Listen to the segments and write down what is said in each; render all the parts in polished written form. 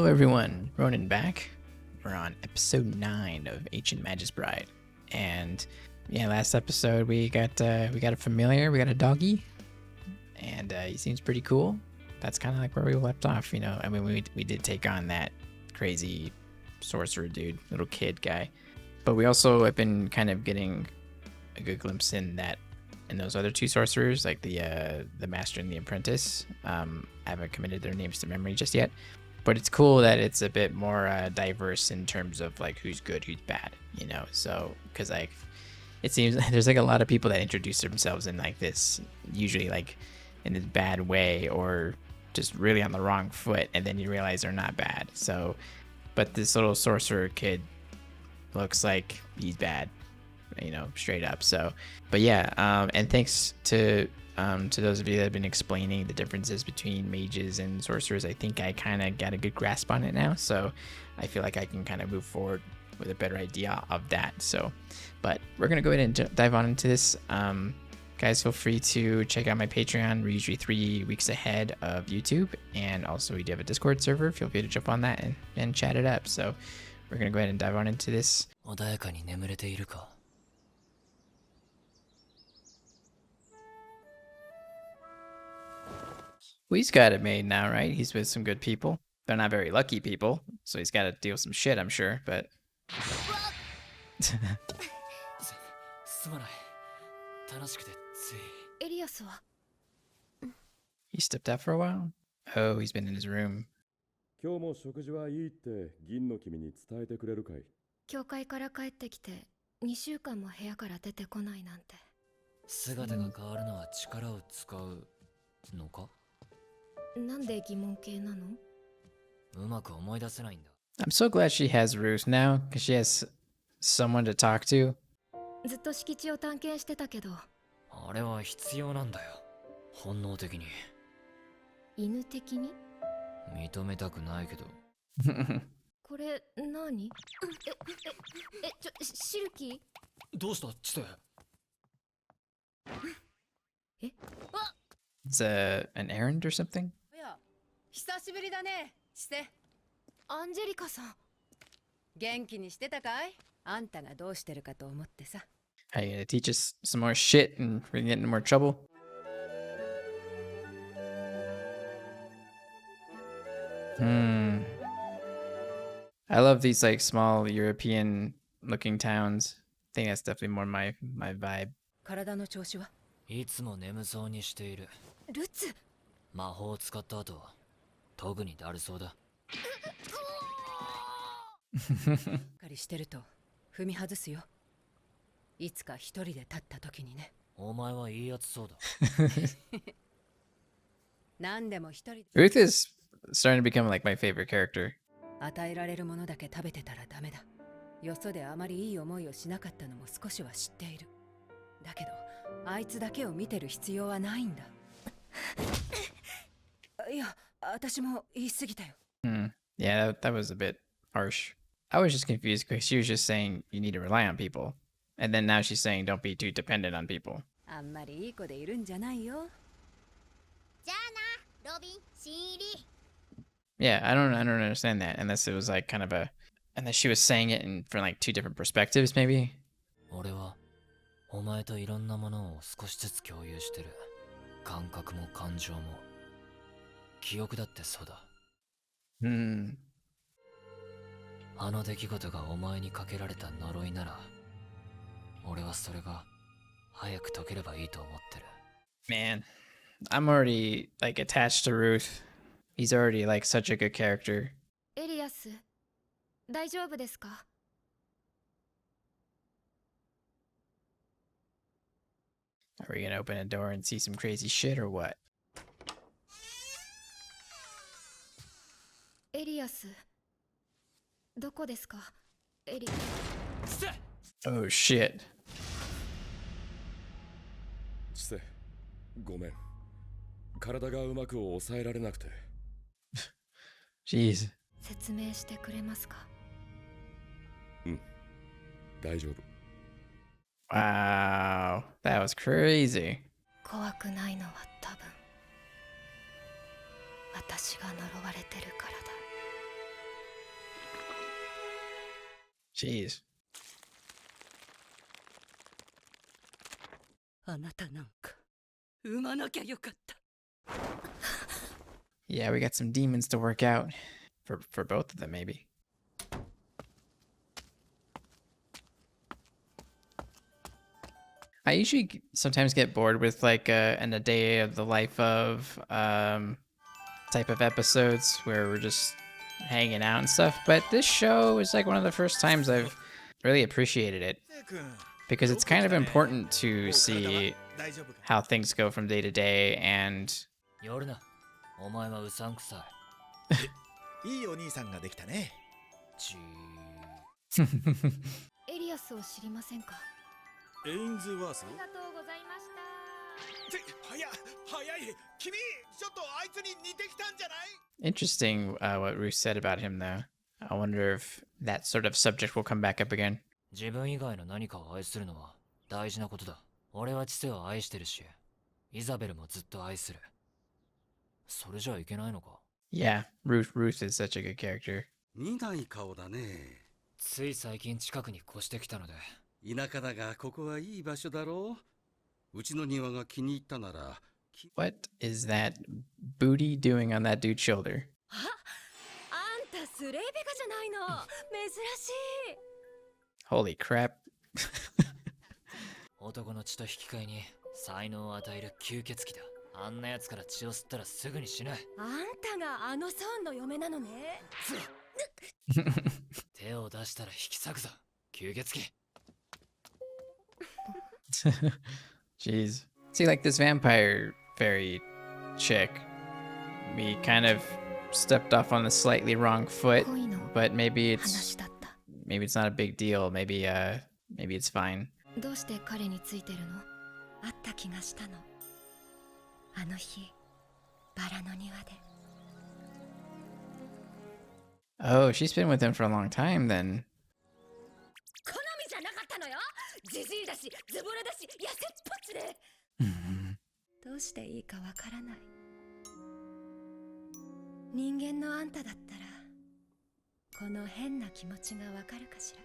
everyone, Ronan back. We're on episode 9 of Ancient Magus Bride, and yeah, last episode we got a familiar, we got a doggy, and he seems pretty cool. That's kind of like where we left off, you know. I mean, we did take on that crazy sorcerer dude, little kid guy, but we also have been kind of getting a good glimpse in those other two sorcerers, like the master and the apprentice. I haven't committed their names to memory just yet. But it's cool that it's a bit more diverse in terms of like who's good, who's bad, you know. So, because like it seems there's like a lot of people that introduce themselves in like this, usually like in this bad way or just really on the wrong foot, and then you realize they're not bad. So, but this little sorcerer kid looks like he's bad, you know, straight up. So, but yeah, and thanks to those of you that have been explaining the differences between mages and sorcerers. I think I kind of got a good grasp on it now, so I feel like I can kind of move forward with a better idea of that. So, but we're gonna go ahead and dive on into this. Guys, feel free to check out my Patreon. We're usually 3 weeks ahead of YouTube, and also we do have a Discord server. Feel free to jump on that and chat it up. So we're gonna go ahead and dive on into this. Well, he's got it made now, right? He's with some good people. They're not very lucky people, so he's got to deal with some shit, I'm sure, but... He stepped out for a while? Oh, he's been in his room. 今日も食事はいいって銀の君に伝えてくれるかい？教会から帰ってきて2週間も部屋から出てこないなんて。姿が変わるのは力を使うのか？なんで疑問系なの？うまく思い出せないんだ。I'm so glad she has Ruth now, because she has someone to talk to. ずっと敷地を探検してたけど。あれは必要なんだよ。本能的に。犬的に？認めたくないけど。これ何？シルキー？どうしたチセ？え？あ！ It's an errand or something? 久しぶりだね、チセ。アンジェリカさん。元気にしてたかい？あんたがどうしてるかと思ってさ。Are you gonna teach us some more shit and we're gonna get into more trouble? I love these like small European looking towns. I think that's definitely more my vibe. 体の調子は？いつも眠そうにしている。ルツ。魔法を使った後、特にだるそうだ。しっかりしてると踏み外すよ。いつか一人で立った時にね。お前はいいやつそうだ。何でも一人。Ruth is starting to become like my favorite character. 与えられるものだけ食べてたらダメだ。よそであまりいい思いをしなかったのも少しは知っている。だけど、あいつだけを見てる必要はないんだ。いや、私も言い過ぎたよ。Yeah, that was a bit harsh. I was just confused because she was just saying you need to rely on people. And then now she's saying don't be too dependent on people. あんまりいい子でいるんじゃないよ。じゃあな、ロビン、新入り。Yeah, I don't understand that unless it was like kind of unless she was saying it from like two different perspectives, maybe. 俺はお前といろんなものを少しずつ共有してる。感覚も感情も記憶だってそうだ。あの出来事がお前にかけられた呪いなら、俺はそれが早く解ければいいと思ってる。Man, I'm already like attached to Ruth. He's already like such a good character. エリアス、大丈夫ですか？Are we gonna open a door and see some crazy shit or what? エリアス、どこですか？エリ。Oh shit. チセ、ごめん。体がうまく抑えられなくて。Jeez. 説明してくれますか？大丈夫。Wow, that was crazy. 怖くないのは多分私が呪われてるからだ。Jeez. あなたなんか産まなきゃよかった。 Yeah, we got some demons to work out for both of them, maybe. I usually sometimes get bored with like an a day of the life of type of episodes where we're just hanging out and stuff. But this show is like one of the first times I've really appreciated it because it's kind of important to see how things go from day to day. And 夜な、お前はうさんくさい。いいお兄さんができたね。ちエリアスを知りませんか？エインズワース。ありがとうございました。早い。君、ちょっとあいつに似てきたんじゃない？ interesting what Ruth said about him, though. I wonder if that sort of subject will come back up again. 自分以外の何かを愛するのは大事なことだ。俺は知性を愛してるし、イザベルもずっと愛する。それじゃいけないのか？ Yeah, Ruth is such a good character. 似ない顔だね。つい最近近くに越してきたので。田舎だがここはいい場所だろう。うちの庭が気に入ったなら。What is that booty doing on that dude's shoulder? あ、あんたスレイベカじゃないの。珍しい。 Holy crap. 男の血と引き換えに才能を与える吸血鬼だ。あんなやつから血を吸ったらすぐに死ぬ。あんたがあの孫の嫁なのね。手を出したら引き裂くぞ、吸血鬼。Jeez. See, like this vampire fairy chick, we kind of stepped off on the slightly wrong foot, but maybe it's not a big deal. Maybe it's fine. どうして彼についてるの？あった気がしたの。あの日、バラの庭で。 Oh, she's been with him for a long time then. 好みじゃなかったのよ。ジジイだし、ズボラだし、痩せっぽちで。どうしていいかわからない。人間のあんただったら、この変な気持ちがわかるかしら。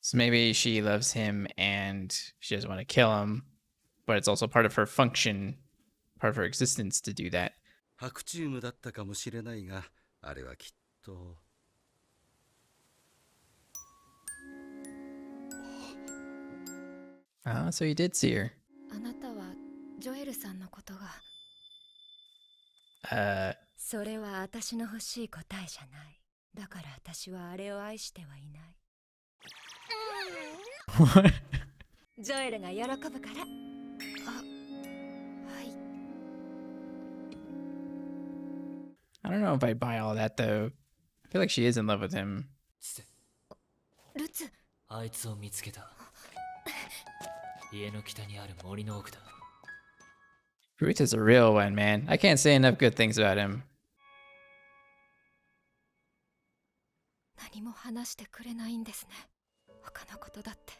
So maybe she loves him and she doesn't want to kill him, but it's also part of her function, part of her existence to do that. 白チウムだったかもしれないが、あれはきっと。Ah, so he did see her. あなたはジョエルさんのことが。それは私の欲しい答えじゃない。だから私はあれを愛してはいない。What? ジョエルが喜ぶから。あ、はい。 I don't know if I buy all that though. I feel like she is in love with him. ルツ。あいつを見つけた。家の北にある森の奥だ。Ruth is a real one, man. I can't say enough good things about him. 何も話してくれないんですね。他のことだって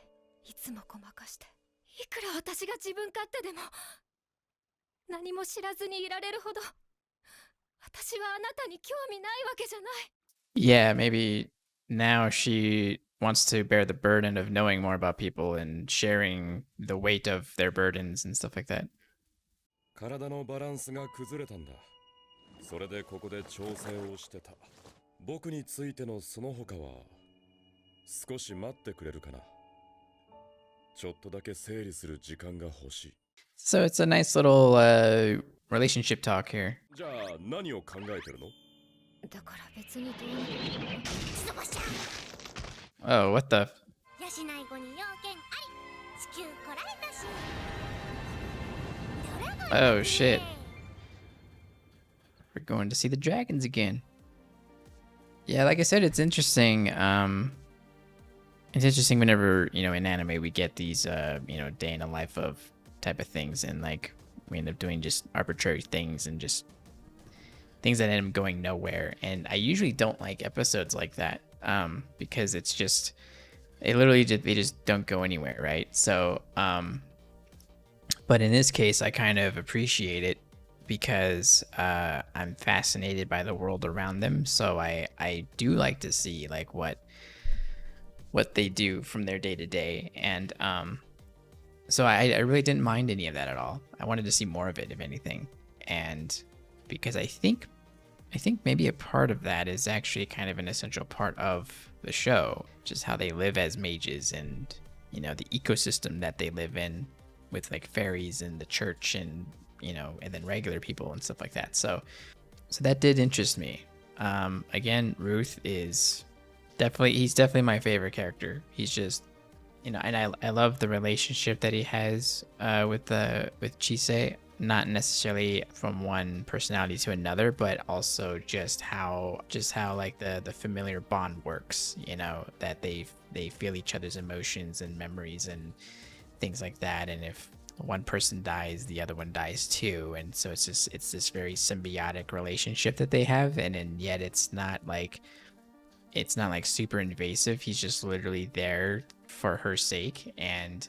いつもごまかして。いくら私が自分勝手でも何も知らずにいられるほど私はあなたに興味ないわけじゃない。Yeah, maybe now she wants to bear the burden of knowing more about people and sharing the weight of their burdens and stuff like that. 体のバランスが崩れたんだ。それでここで調整をしてた。僕についてのその他は少し待ってくれるかな。ちょっとだけ整理する時間が欲しい。 So it's a nice little relationship talk here. じゃあ何を考えてるの？だから別にどうにも。そばしゃん。 Oh, what the? 養い子に要件あり。地球来られたし。 Oh shit. We're going to see the dragons again. Yeah, like I said, it's interesting. It's interesting whenever, you know, in anime we get these, you know, day in the life of type of things, and like we end up doing just arbitrary things and just things that end up going nowhere. And I usually don't like episodes like that, because it's just, they just don't go anywhere, right? So, but in this case, I kind of appreciate it because I'm fascinated by the world around them. So I do like to see like what what they do from their day to day. And so I really didn't mind any of that at all. I wanted to see more of it, if anything. And because I think maybe a part of that is actually kind of an essential part of the show, just how they live as mages and, you know, the ecosystem that they live in with like fairies and the church and, you know, and then regular people and stuff like that. So that did interest me. Again, Ruth is he's definitely my favorite character. He's just, you know, and I love the relationship that he has with Chise. Not necessarily from one personality to another, but also just how like the familiar bond works. You know, that they feel each other's emotions and memories and things like that. And if one person dies, the other one dies too. And so it's this very symbiotic relationship that they have, and yet it's not like super invasive. He's just literally there for her sake, and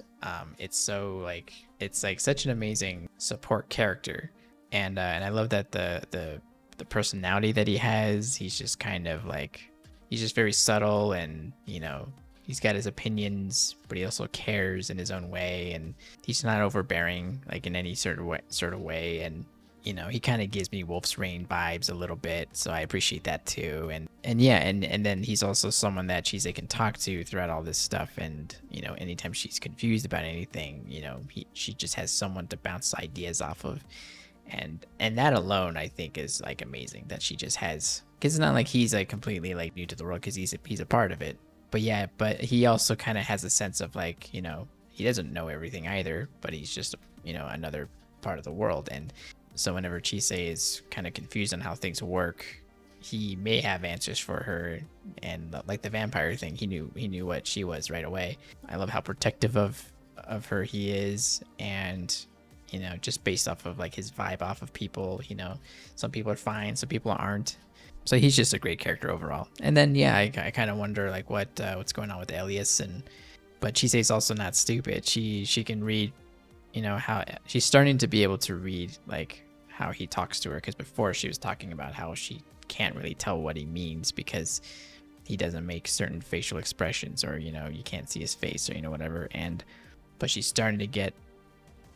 it's like such an amazing support character, and I love that the personality that he has. He's just kind of like, he's just very subtle, and you know, he's got his opinions, but he also cares in his own way, and he's not overbearing like in any sort of way. And you know, he kind of gives me Wolf's Rain vibes a little bit, so I appreciate that too. And yeah, and then he's also someone that Chise can talk to throughout all this stuff. And you know, anytime she's confused about anything, you know, she just has someone to bounce ideas off of, and that alone I think is like amazing that she just has, because it's not like he's like completely like new to the world, because he's a part of it. But yeah, but he also kind of has a sense of like, you know, he doesn't know everything either, but he's just, you know, another part of the world. And so whenever Chise is kind of confused on how things work, he may have answers for her. And like the vampire thing, he knew what she was right away. I love how protective of her he is, and you know, just based off of like his vibe off of people, you know, some people are fine, some people aren't. So he's just a great character overall. And then yeah, I kind of wonder like what's going on with Elias, but Chise's also not stupid. She can read, you know, how she's starting to be able to read like how he talks to her, because before she was talking about how she can't really tell what he means because he doesn't make certain facial expressions, or you know, you can't see his face, or you know, whatever. But she's starting to get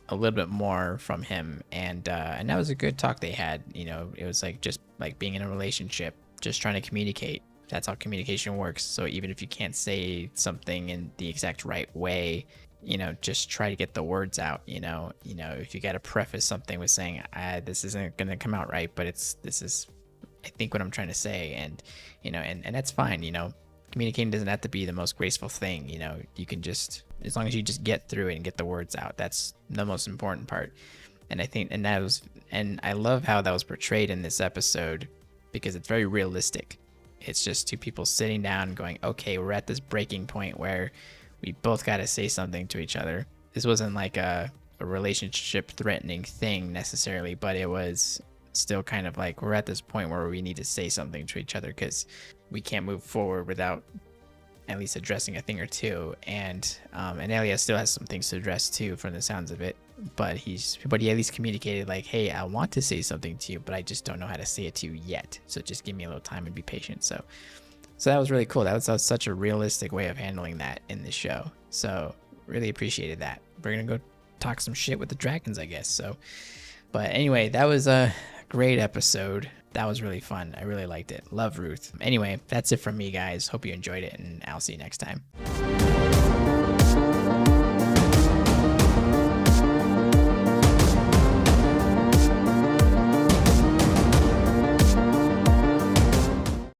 a little bit more from him, and that was a good talk they had. You know, it was like just like being in a relationship, just trying to communicate. That's how communication works. So even if you can't say something in the exact right way, you know, just try to get the words out. You know, if you got to preface something with saying, this isn't going to come out right, but this is, I think, what I'm trying to say. And, you know, and that's fine. You know, communicating doesn't have to be the most graceful thing. You know, you can just, as long as you just get through it and get the words out, that's the most important part. And I think, and I love how that was portrayed in this episode, because it's very realistic. It's just two people sitting down and going, okay, we're at this breaking point where we both got to say something to each other. This wasn't like a relationship threatening thing necessarily, but it was still kind of like, we're at this point where we need to say something to each other, because we can't move forward without at least addressing a thing or two. And Elias still has some things to address too, from the sounds of it. But he at least communicated like, hey, I want to say something to you, but I just don't know how to say it to you yet. So just give me a little time and be patient. So that was really cool. That was such a realistic way of handling that in the show. So really appreciated that. We're gonna go talk some shit with the dragons, I guess. So, but anyway, that was a great episode. That was really fun. I really liked it. Love Ruth. Anyway, that's it from me, guys. Hope you enjoyed it, and I'll see you next time.